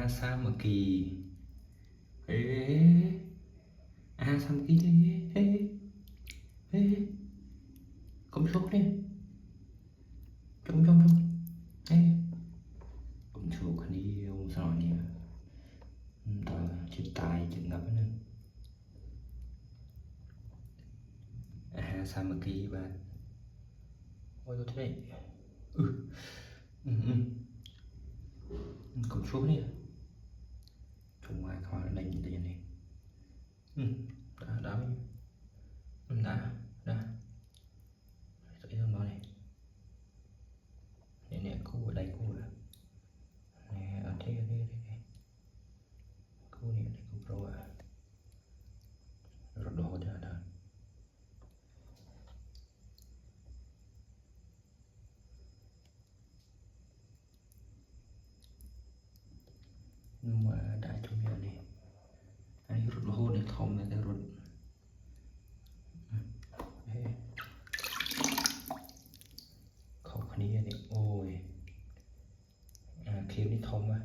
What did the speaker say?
sa mà kỳ ê sa mà kỳ đi ê công số đi trong ê công số cái đi ông sao nè tao chịu tài chịu ngập nữa sa mà kỳ bạn ôi tôi thấy công số nè trong ngoài khỏi đánh gì này đã dậy hơn nó này nè khu ở đây khu nè ở đây khu này đây khu pro à rồi đồ ra đó nhưng mà đã trong giờ này anh rút hô để thông này rút không khả này ôi kiếm đi thông à